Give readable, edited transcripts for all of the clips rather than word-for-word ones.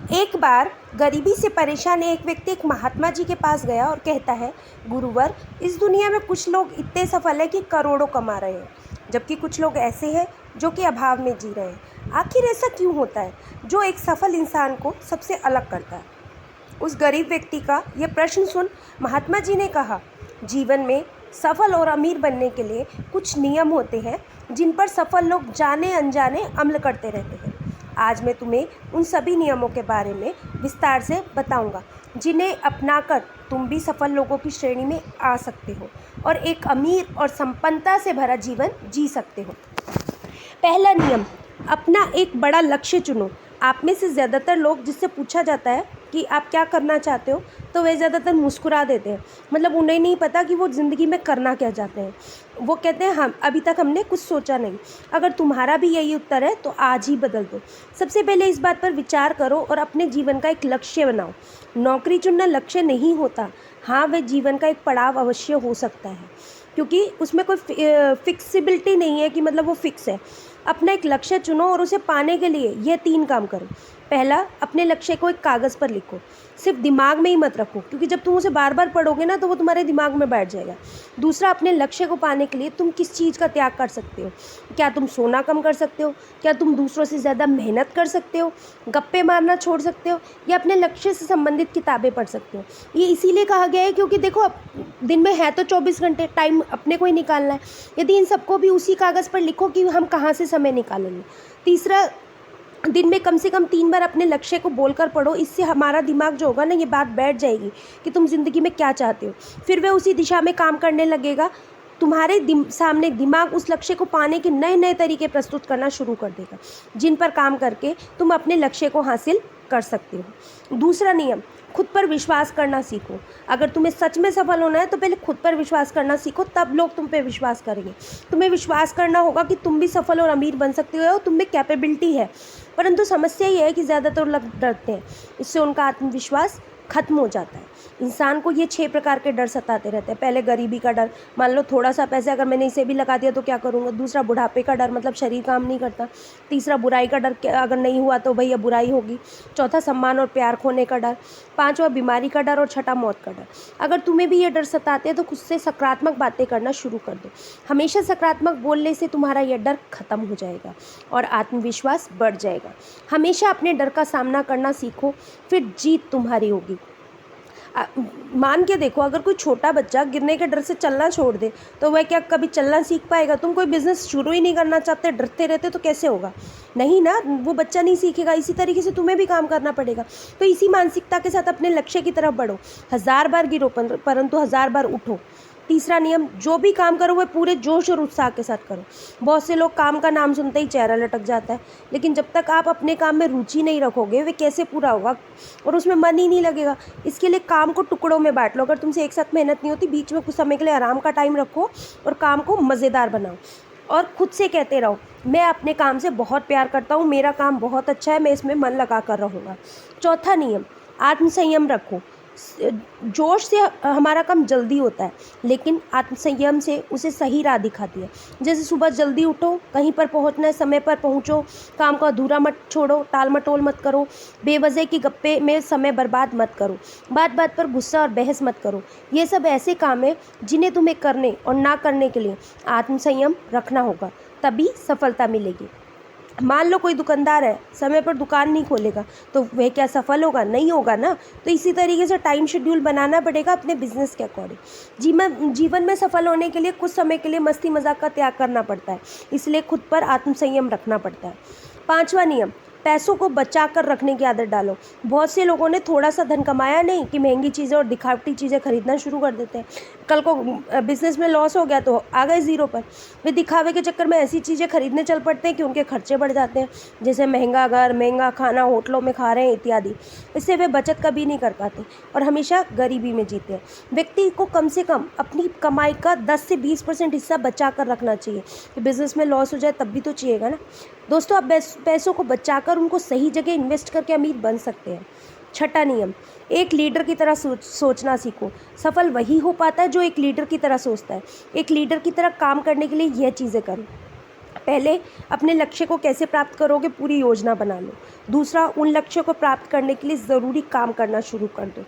एक बार गरीबी से परेशान एक व्यक्ति एक महात्मा जी के पास गया और कहता है, गुरुवर, इस दुनिया में कुछ लोग इतने सफल हैं कि करोड़ों कमा रहे हैं, जबकि कुछ लोग ऐसे हैं जो कि अभाव में जी रहे हैं। आखिर ऐसा क्यों होता है? जो एक सफल इंसान को सबसे अलग करता है? उस गरीब व्यक्ति का यह प्रश्न सुन महात्मा जी ने कहा, जीवन में सफल और अमीर बनने के लिए कुछ नियम होते हैं जिन पर सफल लोग जाने अनजाने अमल करते रहते हैं। आज मैं तुम्हें उन सभी नियमों के बारे में विस्तार से बताऊंगा, जिन्हें अपनाकर तुम भी सफल लोगों की श्रेणी में आ सकते हो और एक अमीर और संपन्नता से भरा जीवन जी सकते हो। पहला नियम, अपना एक बड़ा लक्ष्य चुनो। आप में से ज़्यादातर लोग जिससे पूछा जाता है कि आप क्या करना चाहते हो, तो वे ज़्यादातर मुस्कुरा देते हैं। मतलब उन्हें नहीं पता कि वो ज़िंदगी में करना क्या चाहते हैं। वो कहते हैं, हम अभी तक हमने कुछ सोचा नहीं। अगर तुम्हारा भी यही उत्तर है तो आज ही बदल दो। सबसे पहले इस बात पर विचार करो और अपने जीवन का एक लक्ष्य बनाओ। नौकरी चुनना लक्ष्य नहीं होता। हाँ, वह जीवन का एक पड़ाव अवश्य हो सकता है, क्योंकि उसमें कोई फिक्सिबिलिटी नहीं है कि मतलब वो फिक्स है। अपना एक लक्ष्य चुनो और उसे पाने के लिए यह 3 काम करो। पहला, अपने लक्ष्य को एक कागज़ पर लिखो। सिर्फ दिमाग में ही मत रखो, क्योंकि जब तुम उसे बार बार पढ़ोगे ना तो वो तुम्हारे दिमाग में बैठ जाएगा। दूसरा, अपने लक्ष्य को पाने के लिए तुम किस चीज़ का त्याग कर सकते हो। क्या तुम सोना कम कर सकते हो? क्या तुम दूसरों से ज़्यादा मेहनत कर सकते हो? गप्पे मारना छोड़ सकते हो? या अपने लक्ष्य से संबंधित किताबें पढ़ सकते हो? ये इसीलिए कहा गया है क्योंकि देखो, अब दिन में है तो 24 घंटे, टाइम अपने को ही निकालना है। यदि इन सबको भी उसी कागज़ पर लिखो कि हम कहाँ से समय निकालेंगे। तीसरा, दिन में कम से कम 3 बार अपने लक्ष्य को बोलकर पढ़ो। इससे हमारा दिमाग जो होगा ना, ये बात बैठ जाएगी कि तुम ज़िंदगी में क्या चाहते हो। फिर वह उसी दिशा में काम करने लगेगा। तुम्हारे सामने दिमाग उस लक्ष्य को पाने के नए नए तरीके प्रस्तुत करना शुरू कर देगा, जिन पर काम करके तुम अपने लक्ष्य को हासिल कर सकते हो। दूसरा नियम, खुद पर विश्वास करना सीखो। अगर तुम्हें सच में सफल होना है तो पहले खुद पर विश्वास करना सीखो, तब लोग तुम पे विश्वास करेंगे। तुम्हें विश्वास करना होगा कि तुम भी सफल और अमीर बन सकते हो, तुम में कैपेबिलिटी है। परंतु समस्या ये है कि ज़्यादातर लोग डरते हैं। इससे उनका आत्मविश्वास खत्म हो जाता है। इंसान को ये 6 प्रकार के डर सताते रहते हैं। पहले गरीबी का डर, मान लो थोड़ा सा पैसे अगर मैंने इसे भी लगा दिया तो क्या करूँगा। दूसरा, बुढ़ापे का डर, मतलब शरीर काम नहीं करता। तीसरा, बुराई का डर, अगर नहीं हुआ तो भैया बुराई होगी। चौथा, सम्मान और प्यार खोने का डर। पाँचवा, बीमारी का डर। और छठा, मौत का डर। अगर तुम्हें भी ये डर सताते हैं तो खुद से सकारात्मक बातें करना शुरू कर दो। हमेशा सकारात्मक बोलने से तुम्हारा यह डर खत्म हो जाएगा और आत्मविश्वास बढ़ जाएगा। हमेशा अपने डर का सामना करना सीखो, फिर जीत तुम्हारी होगी। मान के देखो, अगर कोई छोटा बच्चा गिरने के डर से चलना छोड़ दे तो वह क्या कभी चलना सीख पाएगा? तुम कोई बिजनेस शुरू ही नहीं करना चाहते, डरते रहते, तो कैसे होगा? नहीं ना, वो बच्चा नहीं सीखेगा। इसी तरीके से तुम्हें भी काम करना पड़ेगा। तो इसी मानसिकता के साथ अपने लक्ष्य की तरफ बढ़ो। 1000 बार गिरो परंतु 1000 बार उठो। तीसरा नियम, जो भी काम करो वह पूरे जोश और उत्साह के साथ करो। बहुत से लोग काम का नाम सुनते ही चेहरा लटक जाता है, लेकिन जब तक आप अपने काम में रुचि नहीं रखोगे वे कैसे पूरा होगा और उसमें मन ही नहीं लगेगा। इसके लिए काम को टुकड़ों में बांट लो। अगर तुमसे एक साथ मेहनत नहीं होती, बीच में कुछ समय के लिए आराम का टाइम रखो और काम को मज़ेदार बनाओ। और खुद से कहते रहो, मैं अपने काम से बहुत प्यार करता हूँ, मेरा काम बहुत अच्छा है, मैं इसमें मन लगा कर रहूँगा। चौथा नियम, आत्मसंयम रखो। जोश से हमारा काम जल्दी होता है, लेकिन आत्मसंयम से उसे सही राह दिखाती है। जैसे सुबह जल्दी उठो, कहीं पर पहुंचना है समय पर पहुंचो, काम को अधूरा मत छोड़ो, टाल मटोल मत करो, बेवजह की गप्पे में समय बर्बाद मत करो, बात बात पर गुस्सा और बहस मत करो। ये सब ऐसे काम हैं जिन्हें तुम्हें करने और ना करने के लिए आत्मसंयम रखना होगा, तभी सफलता मिलेगी। मान लो कोई दुकानदार है, समय पर दुकान नहीं खोलेगा तो वह क्या सफल होगा? नहीं होगा ना। तो इसी तरीके से टाइम शेड्यूल बनाना पड़ेगा अपने बिजनेस के अकॉर्डिंग। जीवन में सफल होने के लिए कुछ समय के लिए मस्ती मजाक का त्याग करना पड़ता है, इसलिए खुद पर आत्मसंयम रखना पड़ता है। पांचवा नियम, पैसों को बचा कर रखने की आदत डालो। बहुत से लोगों ने थोड़ा सा धन कमाया नहीं कि महंगी चीज़ें और दिखावटी चीज़ें खरीदना शुरू कर देते हैं। कल को बिजनेस में लॉस हो गया तो आ गए ज़ीरो पर। वे दिखावे के चक्कर में ऐसी चीज़ें खरीदने चल पड़ते हैं कि उनके खर्चे बढ़ जाते हैं, जैसे महंगा घर, महंगा खाना, होटलों में खा रहे हैं इत्यादि। इससे वे बचत कभी नहीं कर पाते और हमेशा गरीबी में जीते हैं। व्यक्ति को कम से कम अपनी कमाई का 10 से 20% हिस्सा बचा कर रखना चाहिए कि बिज़नेस में लॉस हो जाए तब भी तो चाहिएगा ना। दोस्तों, आप पैसों को बचाकर उनको सही जगह इन्वेस्ट करके अमीर बन सकते हैं। छठा नियम, एक लीडर की तरह सोचना सीखो। सफल वही हो पाता है जो एक लीडर की तरह सोचता है। एक लीडर की तरह काम करने के लिए यह चीज़ें करो। पहले अपने लक्ष्य को कैसे प्राप्त करोगे पूरी योजना बना लो। दूसरा, उन लक्ष्यों को प्राप्त करने के लिए ज़रूरी काम करना शुरू कर दो।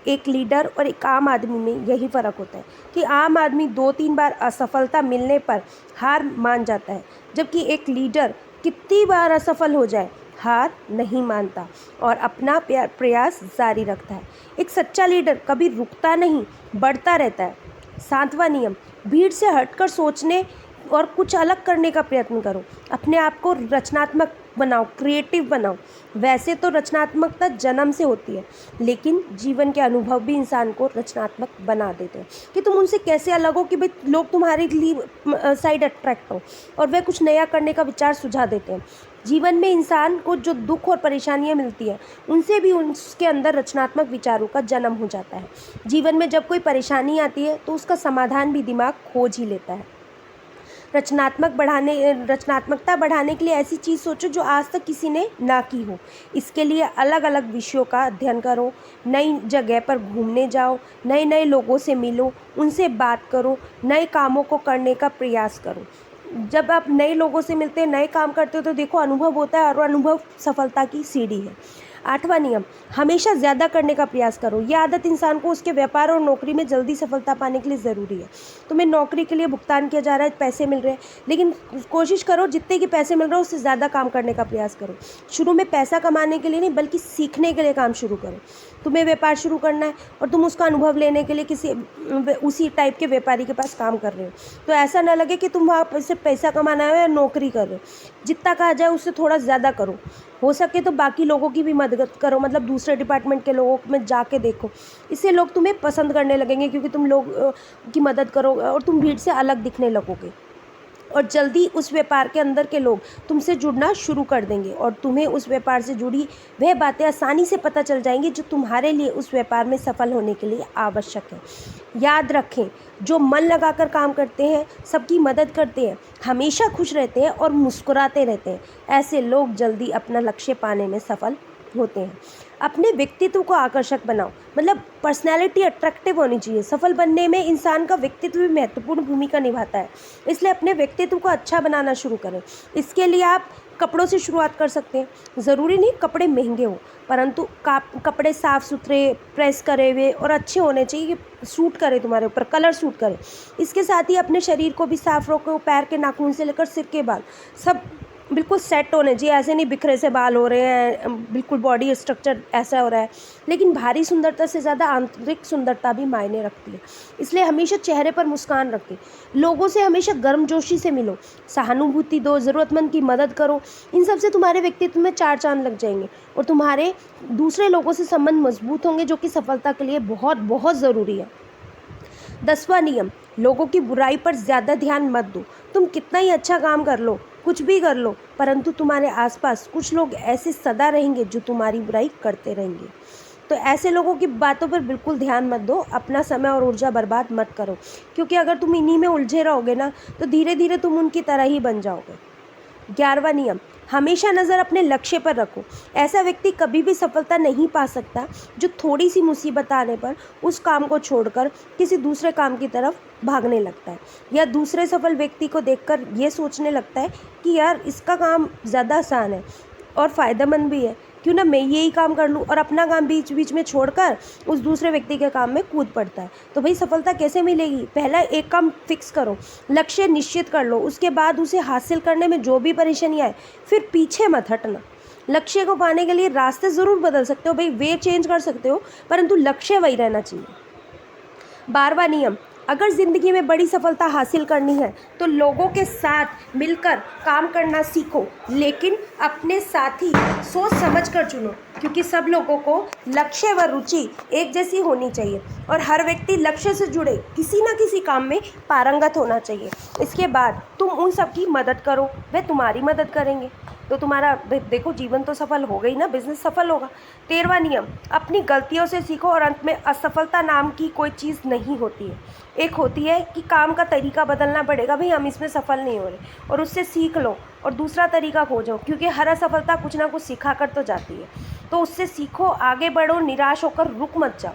एक लीडर और एक आम आदमी में यही फ़र्क होता है कि आम आदमी 2-3 बार असफलता मिलने पर हार मान जाता है, जबकि एक लीडर कितनी बार असफल हो जाए हार नहीं मानता और अपना प्रयास जारी रखता है। एक सच्चा लीडर कभी रुकता नहीं, बढ़ता रहता है। 7वां नियम, भीड़ से हटकर सोचने और कुछ अलग करने का प्रयत्न करो। अपने आप को रचनात्मक बनाओ, क्रिएटिव बनाओ। वैसे तो रचनात्मकता जन्म से होती है, लेकिन जीवन के अनुभव भी इंसान को रचनात्मक बना देते हैं कि तुम उनसे कैसे अलग हो कि भाई लोग तुम्हारे लिए साइड अट्रैक्ट हो और वह कुछ नया करने का विचार सुझा देते हैं। जीवन में इंसान को जो दुख और परेशानियां मिलती हैं, उनसे भी उसके अंदर रचनात्मक विचारों का जन्म हो जाता है। जीवन में जब कोई परेशानी आती है तो उसका समाधान भी दिमाग खोज ही लेता है। रचनात्मकता बढ़ाने के लिए ऐसी चीज़ सोचो जो आज तक किसी ने ना की हो। इसके लिए अलग अलग विषयों का अध्ययन करो, नई जगह पर घूमने जाओ, नए नए लोगों से मिलो, उनसे बात करो, नए कामों को करने का प्रयास करो। जब आप नए लोगों से मिलते हैं, नए काम करते हो तो देखो अनुभव होता है और अनुभव सफलता की सीढ़ी है। 8वां नियम, हमेशा ज़्यादा करने का प्रयास करो। यह आदत इंसान को उसके व्यापार और नौकरी में जल्दी सफलता पाने के लिए ज़रूरी है। तुम्हें नौकरी के लिए भुगतान किया जा रहा है, पैसे मिल रहे हैं, लेकिन कोशिश करो जितने के पैसे मिल रहे हो उससे ज़्यादा काम करने का प्रयास करो। शुरू में पैसा कमाने के लिए नहीं, बल्कि सीखने के लिए काम शुरू करो। तुम्हें व्यापार शुरू करना है और तुम उसका अनुभव लेने के लिए किसी उसी टाइप के व्यापारी के पास काम कर रहे हो, तो ऐसा ना लगे कि तुम वहाँ से पैसा कमाना है या नौकरी कर रहे हो। जितना कहा जाए उससे थोड़ा ज़्यादा करो। हो सके तो बाकी लोगों की भी मदद करो, मतलब दूसरे डिपार्टमेंट के लोगों में जाके देखो। इससे लोग तुम्हें पसंद करने लगेंगे क्योंकि तुम लोग की मदद करोगे और तुम भीड़ से अलग दिखने लगोगे और जल्दी उस व्यापार के अंदर के लोग तुमसे जुड़ना शुरू कर देंगे और तुम्हें उस व्यापार से जुड़ी वह बातें आसानी से पता चल जाएंगी जो तुम्हारे लिए उस व्यापार में सफल होने के लिए आवश्यक है। याद रखें, जो मन लगाकर काम करते हैं, सबकी मदद करते हैं, हमेशा खुश रहते हैं और मुस्कुराते रहते हैं, ऐसे लोग जल्दी अपना लक्ष्य पाने में सफल होते हैं। अपने व्यक्तित्व को आकर्षक बनाओ, मतलब पर्सनैलिटी अट्रैक्टिव होनी चाहिए। सफल बनने में इंसान का व्यक्तित्व भी महत्वपूर्ण भूमिका निभाता है, इसलिए अपने व्यक्तित्व को अच्छा बनाना शुरू करें। इसके लिए आप कपड़ों से शुरुआत कर सकते हैं। ज़रूरी नहीं कपड़े महंगे हों, परंतु कपड़े साफ़ सुथरे, प्रेस करे हुए और अच्छे होने चाहिए कि सूट करे, तुम्हारे ऊपर कलर सूट करे। इसके साथ ही अपने शरीर को भी साफ़ रखो, पैर के नाखून से लेकर सिर के बाल सब बिल्कुल सेट होने चाहिए। ऐसे नहीं बिखरे से बाल हो रहे हैं, बिल्कुल बॉडी स्ट्रक्चर ऐसा हो रहा है। लेकिन बाहरी सुंदरता से ज़्यादा आंतरिक सुंदरता भी मायने रखती है, इसलिए हमेशा चेहरे पर मुस्कान रखें। लोगों से हमेशा गर्मजोशी से मिलो, सहानुभूति दो, ज़रूरतमंद की मदद करो। इन सब से तुम्हारे व्यक्तित्व में 4 चांद लग जाएंगे और तुम्हारे दूसरे लोगों से संबंध मजबूत होंगे, जो कि सफलता के लिए बहुत बहुत ज़रूरी है। 10वां नियम, लोगों की बुराई पर ज़्यादा ध्यान मत दो। तुम कितना ही अच्छा काम कर लो, कुछ भी कर लो, परंतु तुम्हारे आसपास कुछ लोग ऐसे सदा रहेंगे जो तुम्हारी बुराई करते रहेंगे। तो ऐसे लोगों की बातों पर बिल्कुल ध्यान मत दो, अपना समय और ऊर्जा बर्बाद मत करो, क्योंकि अगर तुम इन्हीं में उलझे रहोगे ना, तो धीरे धीरे तुम उनकी तरह ही बन जाओगे। 11वां नियम, हमेशा नज़र अपने लक्ष्य पर रखो। ऐसा व्यक्ति कभी भी सफलता नहीं पा सकता जो थोड़ी सी मुसीबत आने पर उस काम को छोड़कर किसी दूसरे काम की तरफ भागने लगता है, या दूसरे सफल व्यक्ति को देखकर ये सोचने लगता है कि यार इसका काम ज़्यादा आसान है और फ़ायदेमंद भी है, क्यों ना मैं यही काम कर लूँ, और अपना काम बीच बीच में छोड़कर उस दूसरे व्यक्ति के काम में कूद पड़ता है। तो भाई सफलता कैसे मिलेगी? पहला एक काम फिक्स करो, लक्ष्य निश्चित कर लो, उसके बाद उसे हासिल करने में जो भी परेशानी आए फिर पीछे मत हटना। लक्ष्य को पाने के लिए रास्ते ज़रूर बदल सकते हो, भाई वे चेंज कर सकते हो, परंतु लक्ष्य वही रहना चाहिए। 12वां नियम, अगर ज़िंदगी में बड़ी सफलता हासिल करनी है तो लोगों के साथ मिलकर काम करना सीखो, लेकिन अपने साथी सोच समझ कर चुनो, क्योंकि सब लोगों को लक्ष्य व रुचि एक जैसी होनी चाहिए और हर व्यक्ति लक्ष्य से जुड़े किसी न किसी काम में पारंगत होना चाहिए। इसके बाद तुम उन सब की मदद करो, वे तुम्हारी मदद करेंगे, तो तुम्हारा देखो जीवन तो सफल हो गई ना, बिजनेस सफल होगा। 13वां नियम, अपनी गलतियों से सीखो और अंत में असफलता नाम की कोई चीज़ नहीं होती है। एक होती है कि काम का तरीका बदलना पड़ेगा, भाई हम इसमें सफल नहीं हो रहे, और उससे सीख लो और दूसरा तरीका खोजो, क्योंकि हर असफलता कुछ ना कुछ सिखा कर तो जाती है। तो उससे सीखो, आगे बढ़ो, निराश होकर रुक मत जाओ।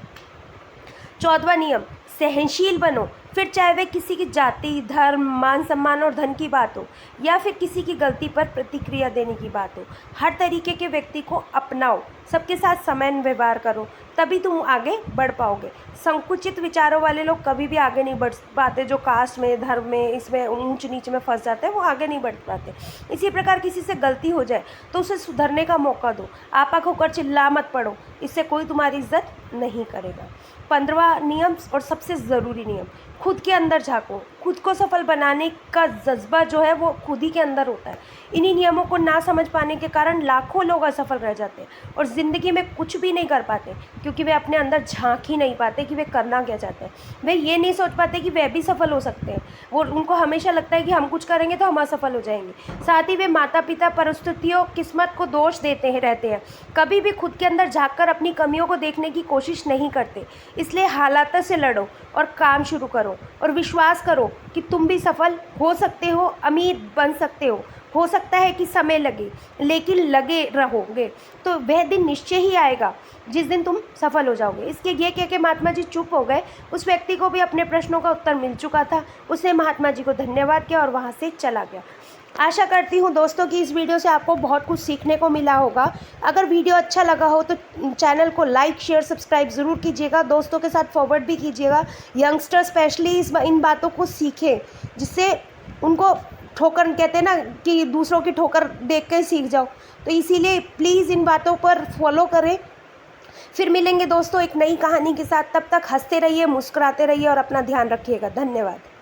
14वां नियम, सहनशील बनो, फिर चाहे वह किसी की जाति, धर्म, मान सम्मान और धन की बात हो या फिर किसी की गलती पर प्रतिक्रिया देने की बात हो, हर तरीके के व्यक्ति को अपनाओ, सबके साथ समान व्यवहार करो, तभी तुम आगे बढ़ पाओगे। संकुचित विचारों वाले लोग कभी भी आगे नहीं बढ़ पाते। जो कास्ट में, धर्म में, इसमें ऊंच नीच में फंस जाते हैं, वो आगे नहीं बढ़ पाते। इसी प्रकार किसी से गलती हो जाए तो उसे सुधरने का मौका दो। आपा होकर चिल्ला मत पड़ो, इससे कोई तुम्हारी इज्जत नहीं करेगा। 15वां नियम और सबसे ज़रूरी नियम, खुद के अंदर झांको। खुद को सफल बनाने का जज्बा जो है वो खुद ही के अंदर होता है। इन्हीं नियमों को ना समझ पाने के कारण लाखों लोग असफल रह जाते हैं और ज़िंदगी में कुछ भी नहीं कर पाते, क्योंकि वे अपने अंदर झांक ही नहीं पाते कि वे करना क्या चाहते हैं। वे ये नहीं सोच पाते कि वे भी सफल हो सकते हैं। उनको हमेशा लगता है कि हम कुछ करेंगे तो हम असफल हो जाएंगे। साथ ही वे माता पिता, परिस्थितियों, किस्मत को दोष देते रहते हैं। कभी भी खुद के अंदर झाँक कर अपनी कमियों को देखने की कोशिश नहीं करते। इसलिए हालात से लड़ो और काम शुरू करो और विश्वास करो कि तुम भी सफल हो सकते हो, अमीर बन सकते हो सकता है कि समय लगे, लेकिन लगे रहोगे तो वह दिन निश्चय ही आएगा जिस दिन तुम सफल हो जाओगे। इसके ये कह के महात्मा जी चुप हो गए। उस व्यक्ति को भी अपने प्रश्नों का उत्तर मिल चुका था। उसने महात्मा जी को धन्यवाद किया और वहाँ से चला गया। आशा करती हूँ दोस्तों कि इस वीडियो से आपको बहुत कुछ सीखने को मिला होगा। अगर वीडियो अच्छा लगा हो तो चैनल को लाइक, शेयर, सब्सक्राइब ज़रूर कीजिएगा। दोस्तों के साथ फॉरवर्ड भी कीजिएगा। यंगस्टर स्पेशली इन बातों को सीखें, जिससे उनको ठोकर, कहते हैं ना कि दूसरों की ठोकर देख के सीख जाओ, तो इसीलिए प्लीज़ इन बातों पर फॉलो करें। फिर मिलेंगे दोस्तों एक नई कहानी के साथ। तब तक हंसते रहिए, मुस्कुराते रहिए और अपना ध्यान रखिएगा। धन्यवाद।